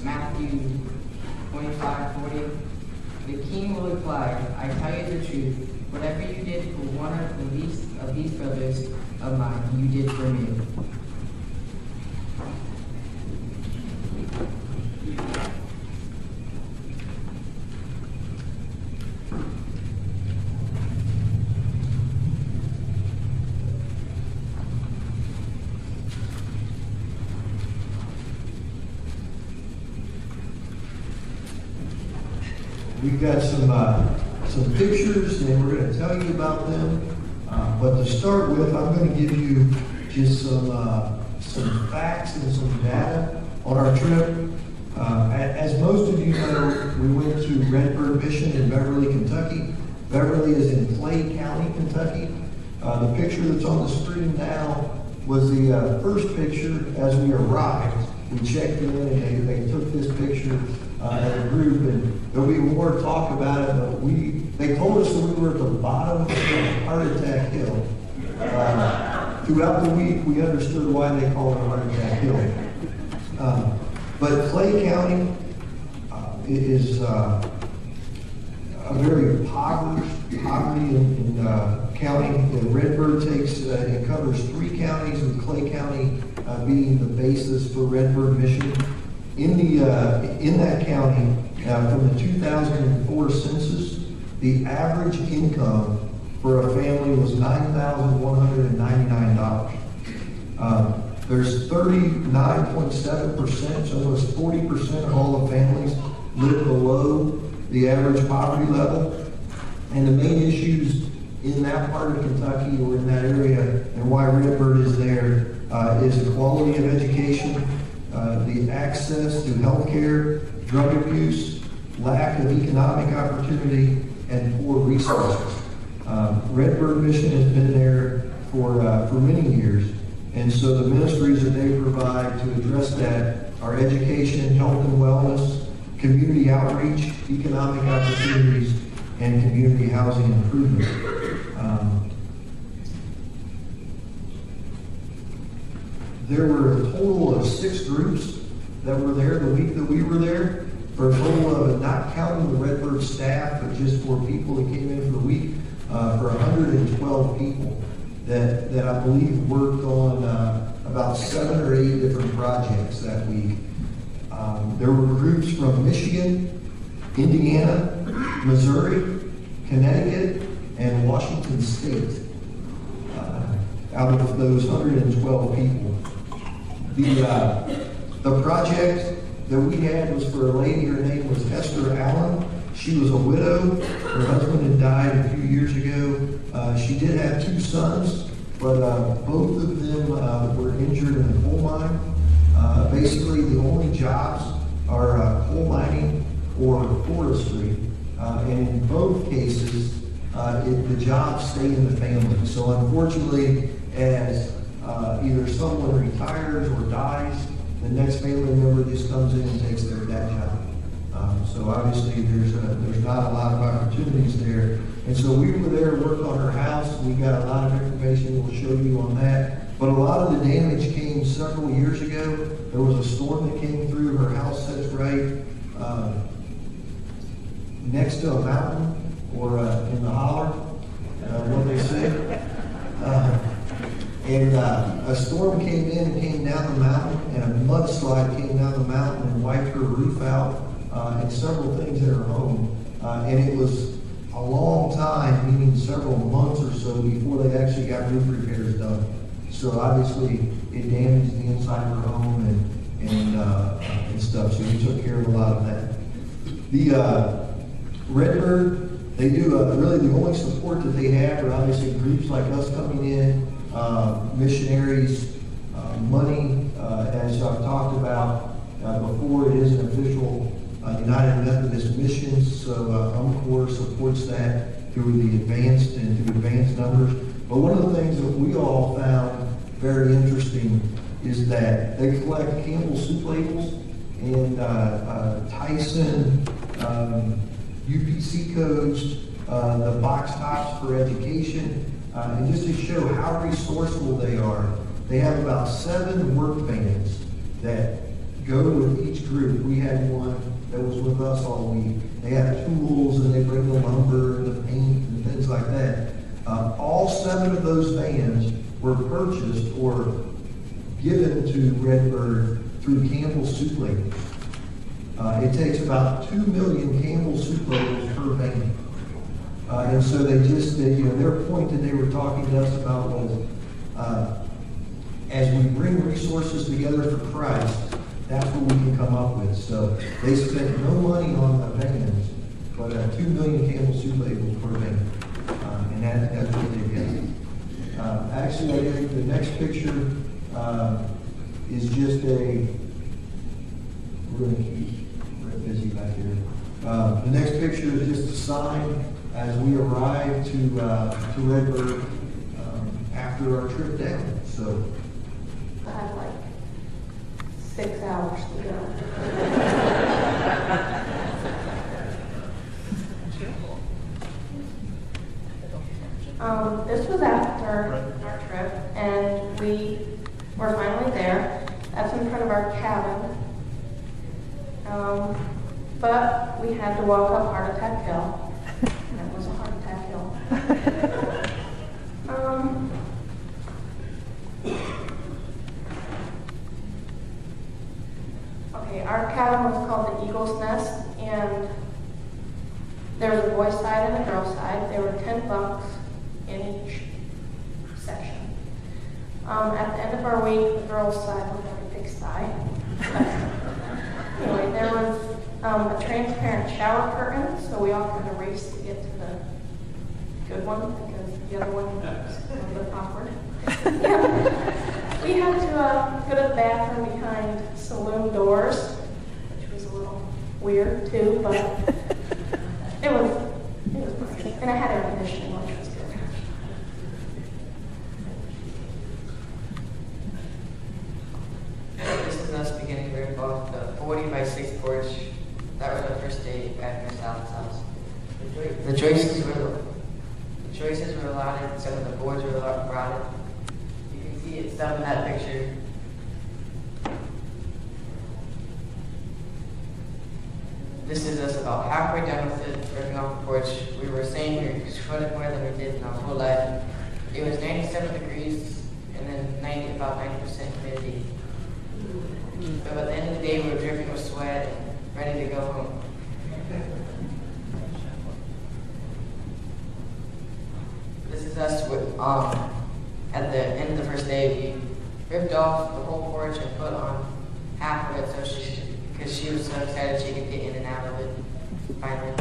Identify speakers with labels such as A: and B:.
A: Matthew 25:40. The king will reply, I tell you the truth, whatever you did for one of the least of these brothers of mine, you did for me.
B: We've got some pictures, and we're going to tell you about them. But to start with, I'm going to give you just some facts and some data on our trip. As most of you know, we went to Redbird Mission in Beverly, Kentucky. Beverly is in Clay County, Kentucky. The picture that's on the screen now was the first picture as we arrived. We checked in, and they took this picture as a group, and there'll be more talk about it, but they told us that we were at the bottom of the Heart Attack Hill. Throughout the week, we understood why they call it Heart Attack Hill. But Clay County is a very poverty in county. Redbird it covers 3 counties, with Clay County being the basis for Redbird Mission. In that county, from the 2004 census, the average income for a family was $9,199. There's 39.7%, so almost 40% of all the families live below the average poverty level. And the main issues in that part of Kentucky or in that area, and why Redbird is there, is the quality of education, the access to health care, drug abuse, lack of economic opportunity, and poor resources. Redbird Mission has been there for many years, and so the ministries that they provide to address that are education, health and wellness, community outreach, economic opportunities, and community housing improvement. There were a total of 6 groups that were there the week that we were there, for a total of, not counting the Redbird staff, but just for people that came in for the week, for 112 people that I believe worked on about 7 or 8 different projects that week. There were groups from Michigan, Indiana, Missouri, Connecticut, and Washington State out of those 112 people. The project that we had was for a lady. Her name was Esther Allen. She was a widow. Her husband had died a few years ago. She did have 2 sons, but both of them were injured in a coal mine. Basically, the only jobs are coal mining or forestry. And in both cases, the jobs stay in the family. So unfortunately, as either someone retires or dies, the next family member just comes in and takes that job. So obviously there's not a lot of opportunities there. And so we were there to work on her house. We got a lot of information we'll show you on that. But a lot of the damage came several years ago. There was a storm that came through. Her house sits right next to a mountain, or in the holler, what they say. And a storm came in and came down the mountain, and a mudslide came down the mountain and wiped her roof out and several things in her home. And it was a long time, meaning several months or so, before they actually got roof repairs done. So obviously it damaged the inside of her home and stuff. So we took care of a lot of that. The Redbird, they do really the only support that they have are obviously groups like us coming in, missionaries, money, as I've talked about before. It is an official United Methodist mission, so UMCOR supports that through the advanced numbers. But one of the things that we all found very interesting is that they collect Campbell soup labels and Tyson UPC codes, the box tops for education, and just to show how resourceful they are. They have about 7 work vans that go with each group. We had one that was with us all week. They have tools and they bring the lumber and the paint and things like that. All 7 of those vans were purchased or given to Redbird through Campbell soup labels. It takes about 2 million Campbell soup labels per van. And so their point that they were talking to us about was, as we bring resources together for Christ, that's what we can come up with. So they spent no money on the vans, but 2 million Campbell soup labels per van. And that's what they get. Actually, I think the next picture is just we're going to keep busy back here. The next picture is just a sign as we arrive to Redbird after our trip down. So
C: I had like 6 hours to go. This was after our trip, and we were finally there. That's in front of our cabin. But we had to walk up Heart Attack Hill. And it was a Heart Attack Hill. Okay, our cabin was called the Eagle's Nest, and there was a boys' side and a girls' side. There were 10 bunks in each section. At the end of our week, the girls' side looked like a pigsty. Anyway, there was a transparent shower curtain, so we all kind of raced to get to the good one because the other one was a little bit awkward. Yeah. We had to go to the bathroom behind saloon doors, which was a little weird too, but it was nice. And I had air conditioning, which was good.
A: This is us beginning to rip off the 40 by 6 porch. That was our first day at Miss Allen's house. The choices were allotted, some of the boards were rotted. You can see it stuff in that picture. This is us about halfway down with it, ripping off the porch. We were saying we sweated more than we did in our whole life. It was 97 degrees and then about 90% humidity. But by the end of the day, we were dripping with sweat and ready to go home. This is us with, at the end of the first day, we ripped off the whole porch and put on half of it because she was so excited she could get in and out of it finally.